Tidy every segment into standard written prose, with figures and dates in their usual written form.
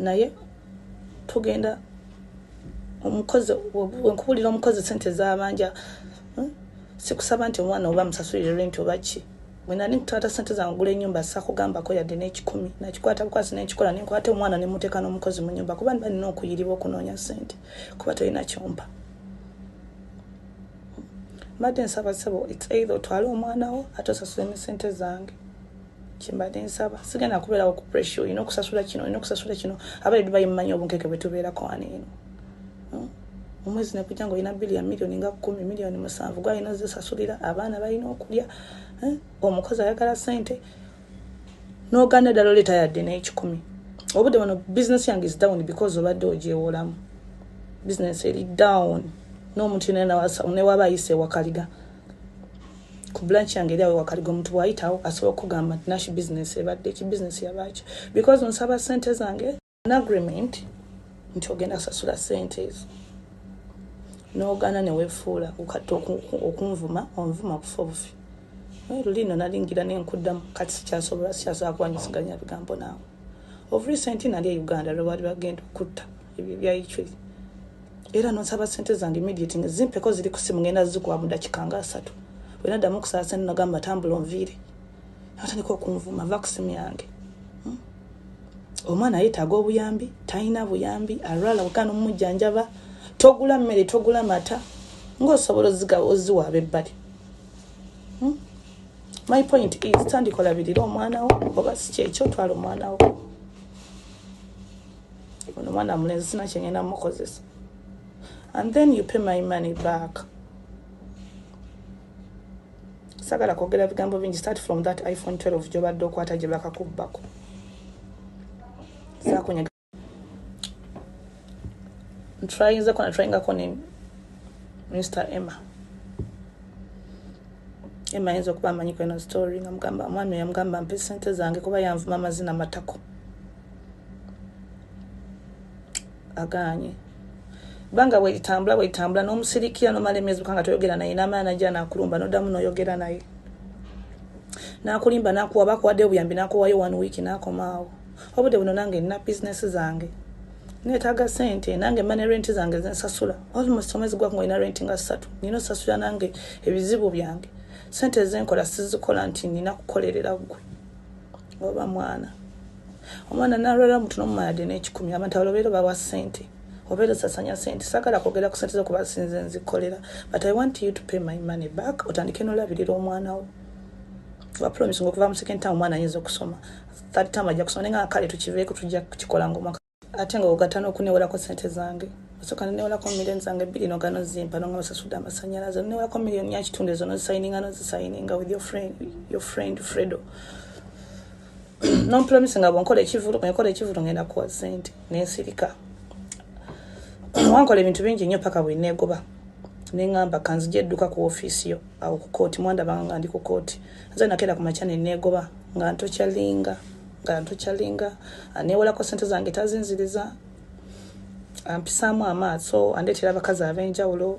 naye tugenda omukozi wenkubulira omukozi sente z'abanja sikusaba nti omwana oba musasulire rent oba ki bwe nali nkutwata sente zange ngula ennyumba sakugambako yadde n'ekikumi nakikwata bukwasi n'ekikola nenkwata omwana ne muteeka n'omukozi mu nnyumba kuba nina okuyiriba okunoonya sente kuba tolina kyompa mbadde nsaba sebo it's either otwale omwana wo ate osasule sente zange kimbadde nsaba sigenda kubeerawo ku pressure olina okusasula kino abaali bayimanyi obunkeke bwe tubeerako wano eno omwezi nekujja nga olina bili ya miliyoni nga 10 miliyoni 7 gwalina ozisasulira abaana balina okulya omukozi ayagala sente n'ogaana ddala oleeta yadde n'ekikumi obudde buno business yange is down because obadde ogyewolamu business eri down n'omuntu newaba ayise wakaliga ku branch yange eri awe wakaliga omuntu bwayitawo asobola okugamba nti Nash business ebadde eki business yabakyo because nsaba sente zange an agreement nti ogenda kusasula sente ezo n'ogaana neweefuula ukadde okunvuma onvuma kufa obufi lulino nalingira nenkuddamu kati sikyasobola kuwanyisiganya bigambo naawe of recent nali e Uganda lwe bali bagenda okutta ebyo byayiculi era nosaba sente zange immediate zimpeko ziri ku simu ngenda zikuwa mu dakika nga 3 bwe naddamu okusaba sente nagamba tambula onviire natandika okunvuma va ku simu yange omwana yeetaaga obuyambi talina buyambi alwala bukana omujjanjaba togula mmere togula mata ng'osobola oziwa abebbali my point is tandikolabirira omwana wo oba si kyekyo twala omwana wo ono omwana mulenzi sina kyengenda mukozesa and then you pay my money back sagala kwogera bigambo bingi start from that iPhone 12 gyobadde okwata gye bakakubbako sakunya trying kone Mr. Emma ayinza okuba amanyiko eno story nga mugamba mwami yamugamba mpe sente zange kuba yanvuma amazina matako aganye banga bwetambula n'omusirikira nomala emyezi kanga toyogera naye n'amaana najja nakulumba noddamu noyogera naye nakulimba nakuwa bakuwadde obuyambi nakuwayo 1 week nakomaawo obudde buno nange nina business zange neetaaga sente nange money rent zange zensasula almost omwezi gwakunga ina rent nga 3 nina osasula nange ebizibu byange sente zenkola sizikola nti nina kukolerera gwe oba omwana nalwala mutu n'omumayadde n'ekikumi abantu abalobeero bawa sente obeera sasanya sente sagala kwogera ku sente zokuba sinze nzikolera but I want you to pay my money back otandike n'olabirira omwana wo bapromise okuva mu second time omwana ayinza okusoma third time ajja kusoma nenga kale tukiveeko tujja kukikola ng'omwaka ate nga ogatana okunewolako sente zange osoka newolako million zange 2 n'ogano zimpa nonga basasudde amasannyalaze newolako million ya kitundu ezo nozisayininga with your friend Fredo non promise nga bonkola ekivulu ngenda kuwa sente nensirika wankola ebintu bingi nnyo paka bwe neegoba nengamba kanzije edduka ku office yo awo ku kooti mwanda banga ndi ku kooti nze nakera ku machane neegoba nga ntokyalinga newolako sente zange tazinziriza ampisaamu amaaso andeetera abakazi ab'enjawulo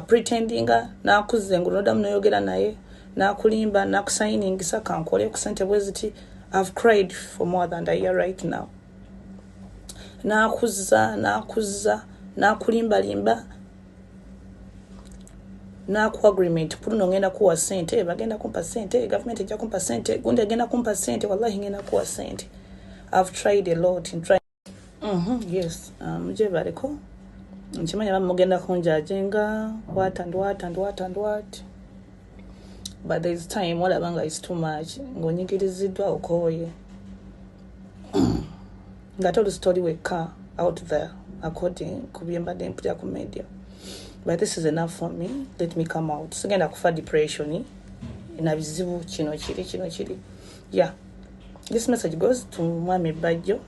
pretendinga nakuze ngulo noddamu noyogera naye nakulimba nakusayiningisa kankole ku sente bwe ziti I've cried for more than a year right now nakuza nakulimbalimba naku agreement puno ngenda kuwa sente bagenda kumpa sente government ejja kumpa sente gundi agenda kumpa sente wallahi ngenda kuwa sente I've tried a lot in trying yes muje bareko nchimanya mugenda kunjajenga what but there is time wala banga is too much ngonyigiriziddwa okoye ngatold story we car out there according kubyemba dempya ku media but this is enough for me let me come out sigenda kufa depression ina bizibu kino kiri yeah this message goes to Ebya Bajjo.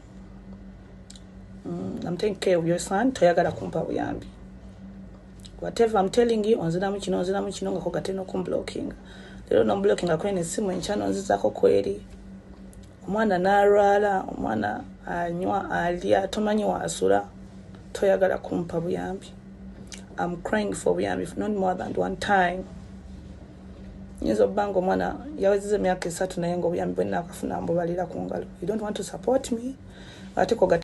I'm taking care of your son toyagala kumpa buyambi whatever I'm telling you onziramu kino nga kogateno kumblocking lero no blocking akwene simu enchano nzizako kweri omwana narwala omwana anywa alya tomanyi wasula toyagala kumpa buyambi I'm crying for buyambi not more than one time nyezo bango mwana yawezize myaka 3 naye ngo buyambi bwenna akafuna mbubalira ku ngalo you don't want to support me ate ko